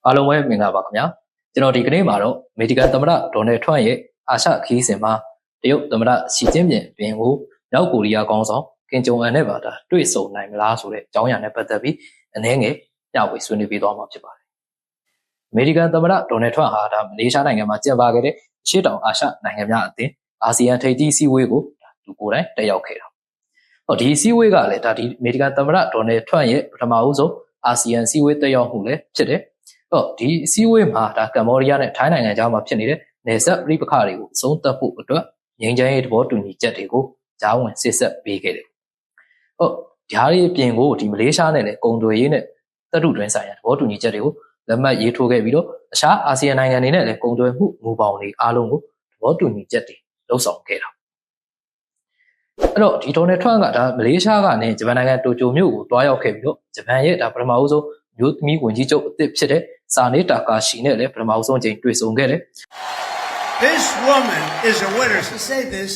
အားလုံးပဲမင်္ဂလာပါခင်ဗျာကျွန်တော်ဒီကနေ့မှာတော့အမေရိကန်သမ္မတဒေါ်နယ်ထရန့်ရဲ့အာရှခရီးစဉ်မှာတရုတ်သမ္မတရှီကျင်းပင်တွင်ကိုမြောက်ကိုရီးယားခေါင်းဆောင်ကင်ဂျုံအန်နဲ့ပါတွေ့ဆုံနိုင်မလားဆိုတဲ့အကြောင်းအရာနဲ့ပတ်သက်ပြီးအနည်းငယ်ညဝေဆွေးနွေးပေးသွားမှာဖြစ်ပါတယ်အမေရိကန်သမ္မတဒေါ်နယ်ထရန့်ဟာမလေးရှားနိုင်ငံမှာကျင်းပခဲ့တဲ့ရှေ့တောင်အာရှနိုင်ငံများအသင်းအာဆီယံထိပ်သီးစည်းဝေးကိုသူကိုယ်တိုင်တက်ရောက်ခဲ့တာဒီစည်းဝေးကလည်းဒီအမေရိကန်သမ္မတဒေါ်နယ်ထရန့်ရဲ့ပထမဦးဆုံးအာဆီယံစည်းဝေးတက်ရောက်မှုလည်းဖြစ်တယ်ဒီစည်းဝေးမှာကမ္ဘောဒီးယားနဲ့ထိုင်းနိုင်ငံကြားမှာဖြစ်နေတဲ့နယ်စပ်ပြိပခါတွေကိုအဆုံးသတ်ဖို့အတွက်ငြိမ်းချမ်းရေးသဘောတူညီချက်တွေကိုကြားဝင်စစ်ဆက်ပေးခဲ့တယ်။ဓာရီအပြင်ကိုဒီမလေးရှားနဲ့လည်းကုန်သွယ်ရေးနဲ့တပ်ထုတွင်းဆိုင်ရာသဘောတူညီချက်တွေကိုလက်မှတ်ရေးထိုးခဲ့ပြီးတော့အခြားအာဆီယံနိုင်ငံတွေနဲ့လည်းကုန်သွယ်မှုမူပေါင်းတွေအားလုံးကိုသဘောတူညီချက်တွေလှုပ်ဆောင်ခဲ့တာ။အဲ့တော့ဒီဒေါ်နယ်ထရန့်ကမလေးရှားကနေဂျပန်နိုင်ငံတိုကျိုမြို့ကိုတွားရောက်ခဲ့ပြီးတော့ဂျပန်ရဲ့ပထမဦးဆုံးမျိုးသမီးဝန်ကြီးချုပ်အသစ်ဖြစ်တဲ့စာနေတာကာရှီနဲ့လည်းပထမဆုံးချိန်တွေ့ဆုံခဲ့တယ် This woman is a winner. To say this,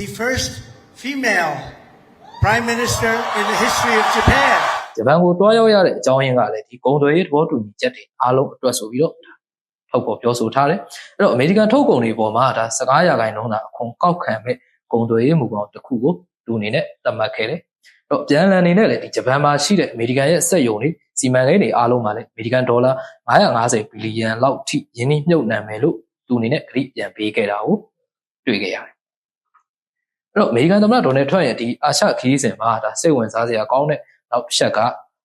the first female prime minister in the history of Japan. ဂျပန်ကိုတွားရောက်ရတဲ့အကြောင်းရင်းကလည်းဒီကုန်သွယ်ရေးသဘောတူညီချက်တွေအားလုံးအတွက်ဆိုပြီးတော့ထုတ်ပေါ်ပြောဆိုထားတယ်။အဲ့တော့အမေရိကန်ထုတ်ကုန်တွေပေါ်မှာ15%သာအခွန်ကောက်ခံမဲ့ကုန်သွယ်ရေးမူပေါင်းတစ်ခုကိုသူအနေနဲ့သတ်မှတ်ခဲ့တယ်။အဲ့တော့ပြန်လည်အနေနဲ့လည်းဒီဂျပန်မှာရှိတဲ့အမေရိကန်ရဲ့စက်ရုံတွေစီမံကိန်းတွေအားလုံးမှာလည်းအမေရိကန်ဒေါ်လာ950ဘီလီယံလောက်ထိယင်းနှိမ့်မြုပ်နှံမယ်လို့သူအနေနဲ့ကြေညာပေးခဲ့တာကိုတွေ့ခဲ့ရတယ်။အဲ့တော့အမေရိကန်သမ္မတဒေါ်နယ်ထရန့်ရဲ့ဒီအာရှခရီးစဉ်မှာစိတ်ဝင်စားစရာကောင်းတဲ့နောက်တစ်ချက်က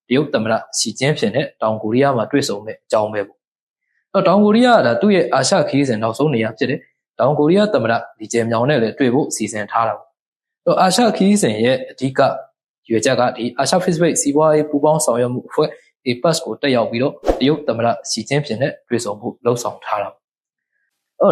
တရုတ်သမ္မတရှီကျင်းပင်နဲ့တောင်ကိုရီးယားမှာတွေ့ဆုံတဲ့အကြောင်းပဲပေါ့။အဲ့တော့တောင်ကိုရီးယားကသူ့ရဲ့အာရှခရီးစဉ်နောက်ဆုံးနေရာဖြစ်တဲ့တောင်ကိုရီးယားသမ္မတလီဂျယ်မြောင်နဲ့လည်းတွေ့ဖို့စီစဉ်ထားတာပေါ့။အဲ့တော့အာရှခရီးစဉ်ရဲ့အဓိကရွေချက်ကဒီအာရှဖိစိဖိတ်စီးပွားရေးပူးပေါင်းဆောင်ရွက်မှုအဖွဲ့APEC ကိုတက်ရောက်ပြီးတော့တရုတ်သမ္မတရှီကျင်းပင်နဲ့တွေ့ဆုံဖို့လှုံ့ဆော်ထားတာ။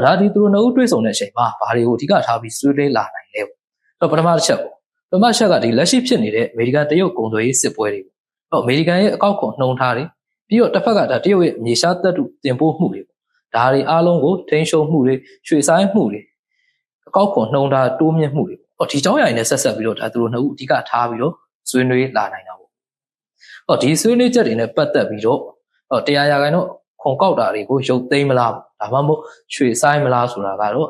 ဒါဒီသူတို့နှစ်ဦးတွေ့ဆုံတဲ့အချိန်မှာဘာတွေကိုအဓိကထားပြီးဆွေးနွေးလာနိုင်လဲပေါ့။ပထမတစ်ချက်ပေါ့။ပထမချက်ကဒီလက်ရှိဖြစ်နေတဲ့အမေရိကန်တရုတ်ကုန်သွယ်ရေးစစ်ပွဲတွေပေါ့။အမေရိကန်ရဲ့အကောက်ခွန်နှုံထားတွေပြီးတော့တစ်ဖက်ကတရုတ်ရဲ့မြေရှားတပ်တုတင်ပို့မှုတွေပေါ့။ဒါတွေအားလုံးကိုထိန်းချုပ်မှုတွေရွှေ့ဆိုင်းမှုတွေအကောက်ခွန်နှုံထားတိုးမြင့်မှုတွေပေါ့။ဒီကြောင်းအရာတွေနဲ့ဆက်ဆက်ပြီးတော့သူတို့နှစ်ဦးအဓိကထားပြီးတော့ဆွေးနွေးလာနိုင်တာပေါ့ဒီဆွေးနွေးချက်တွေနဲ့ပတ်သက်ပြီးတော့100%တော့ခွန်ကောက်တာတွေကိုရုပ်သိမ်းမလားဒါမှမဟုတ်ရွှေ့ဆိုင်းမလားဆိုတာကတော့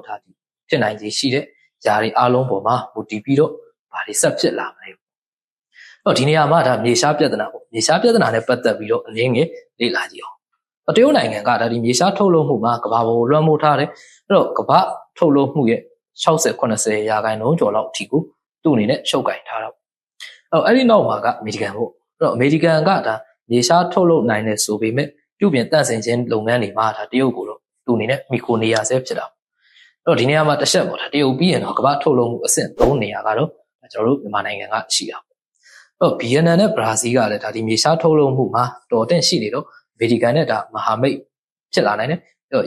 ဖြစ်နိုင်ခြေရှိတဲ့ຢာတွေအားလုံးပေါ်မှာမူတည်ပြီးတော့ဘာတွေဆက်ဖြစ်လာမလဲဒီနေရာမှာမြေရှားပြဿနာပေါ့မြေရှားပြဿနာနဲ့ပတ်သက်ပြီးတော့အနည်းငယ်လေ့လာကြည့်အောင်တရုတ်နိုင်ငံကဒီမြေရှားထုတ်လုပ်မှုမှာကမ္ဘာပေါ်လွှမ်းမိုးထားတယ်အဲ့တော့ကမ္ဘာထုတ်လုပ်မှုရဲ့60-80%ကျော်လောက်အထိကိုသူ့အနေနဲ့ရှုပ်ကင်ထားတာအဲ့ဒီနောက်မှာအမေရိကန်ပေါ့အမေရိကန်ကမြေရှားထုတ်လုပ်နိုင်တဲ့ဆိုပေမဲ့ပြုပြင်တန့်စင်ခြင်းလုပ်ငန်းတွေမှာတရုတ်ကိုတော့သူ့အနေနဲ့မီခိုနေရဆဲဖြစ်တာဒီနေရာမှာတစ်ချက်ပေါ့တရုတ်ပြီးရင်တော့ကမ္ဘာထုတ်လုပ်မှုအဆင့်3နေရာကတော့ကျွန်တော်တို့မြန်မာနိုင်ငံကရှိတာဗီယက်နမ်နဲ့ဘရာဇီးကလည်းဒီမြေရှားထုတ်လုပ်မှုမှာတော်တင်ရှိနေတော့အမေရိကန်နဲ့မဟာမိတ်ဖြစ်လာနိုင်တယ်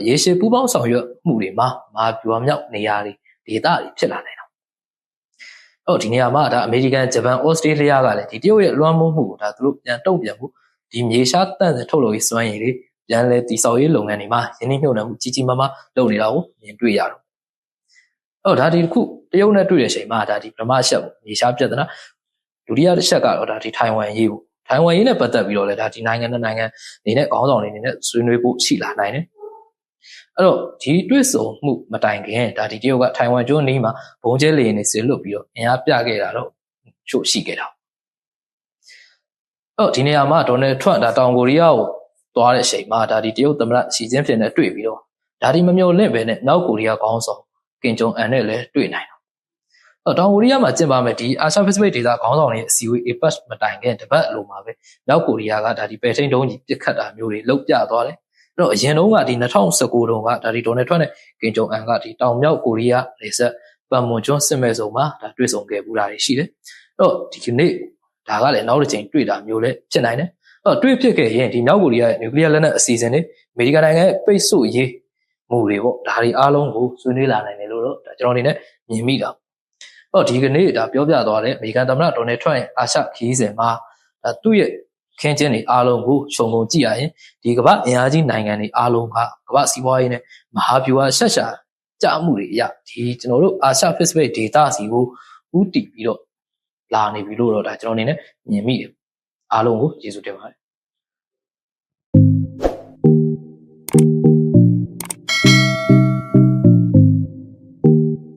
ရေရှည်ပူးပေါင်းဆောင်ရွက်မှုတွေမှာမဟာဗျူဟာမြောက်နေရာတွေဒေသတွေဖြစ်လာနိုင်တာဒီနေရာမှာအမေရိကန်ဂျပန်ဩစတြေးလျကလည်းဒီတရုတ်ရဲ့လွှမ်းမိုးမှုကိုသူတို့ပြန်တုံ့ပြန်မှုဒီမြေရှားတန့်စင်ထုတ်လုပ်ရေးစွမ်းရည်တွေပြန်လဲတည်ဆောက်ရေးလုပ်ငန်းတွေမှာယင်းနှိမ့်မြုပ်နှံမှုကြီးကြီးမားမားလုပ်နေတာကိုမြင်တွေ့ရတော့ဒီတစ်ခုတရုတ်နဲ့တွေ့တဲ့အချိန်မှာဒီပထမချက်ပေါ့မြေရှားပြဿနာဒုတိယတစ်ချက်ကတော့ဒီထိုင်ဝမ်ရေးပေါ့ထိုင်ဝမ်ရေးနဲ့ပတ်သက်ပြီးတော့လည်းဒီနိုင်ငံနဲ့နိုင်ငံနေနဲ့ခေါင်းဆောင်တွေနေနဲ့ဆွေးနွေးဖို့ရှိလာနိုင်တယ်အဲ့တော့ဒီတွေ့ဆုံမှုမတိုင်ခင်ဒီတရုတ်ကထိုင်ဝမ်ကျွန်းနီးမှာဘုံကျဲလေယာဉ်တွေဆင်လွတ်ပြီးတော့အင်အားပြခဲ့တာတော့ချို့ရှိခဲ့တာဒီနေရာမှာဒေါ်နယ်ထရန့်တောင်ကိုရီးယားကိုသွားတဲ့အချိန်မှာဒီတရုတ်သမ္မတရှီကျင်းပင်နဲ့တွေ့ပြီးတော့ဒီမမျှော်လင့်ပဲနဲ့မြောက်ကိုရီးယားခေါင်းဆောင်ကင်ဂျုံအန်နဲ့လည်းတွေ့နိုင်တာတောင်ကိုရီးယားမှာကျင်းပမယ်ဒီအာရှဖိစိဖိတ်ဒေသခေါင်းဆောင်တွေအစည်းအဝေး APEC မတိုင်ခင်တပတ်လိုမှာပဲမြောက်ကိုရီးယားကဒီပဲထိန်တုံးကြီးပစ်ခတ်တာမျိုးတွေလုပ်ပြသွားတယ်အရင်တုန်းကဒီ2019တုန်းကဒီဒေါ်နယ်ထရန့်နဲ့ကင်ဂျုံအန်ကဒီတောင်မြောက်ကိုရီးယားနေဆက်ပန်မွန်ကျွန်းစစ်မဲ့စုံမှာတွေ့ဆုံခဲ့မှုတာတွေရှိတယ်ဒီနေ့ဒါကလည်းနောက်တစ်ချိန်တွေ့တာမျိုးလည်းဖြစ်နိုင်တယ်တွေ့ဖြစ်ခဲ့ရင်ဒီမြောက်ကိုရီးယားရဲ့နျူကလ িয়ার လက်နက်အစီအစဉ်တွေအမေရိကန်နိုင်ငံရဲ့ပိတ်ဆို့ရေးမှုတွေပေါ့ဒါတွေအားလုံးကိုဆွေးနွေးလာနိုင်တယ်လို့တော့ကျွန်တော်အနေနဲ့မြင်မိတာဒီကနေ့ပြောပြသွားတဲ့အမေရိကန်သမ္မတဒေါ်နယ်ထရန့်ရဲ့အာရှခရီးစဉ်မှာသူ့ရဲ့ခင်းကျင်းတွေအားလုံးကိုခြုံငုံကြည့်ရရင်ဒီကမ္ဘာအင်အားကြီးနိုင်ငံတွေအားလုံးကကမ္ဘာစီးပွားရေးနဲ့မဟာဗျူဟာဆက်ရှာကြမှုတွေအရကျွန်တော်တို့အာရှဖိစိဖိတ်ဒေသစီကိုဥတီပြီးတော့လာနေပြီလို့တော့ကျွန်တော်အနေနဲ့မြင်မိတယ်အားလုံးကိုကျေးဇူးတင်ပါတယ်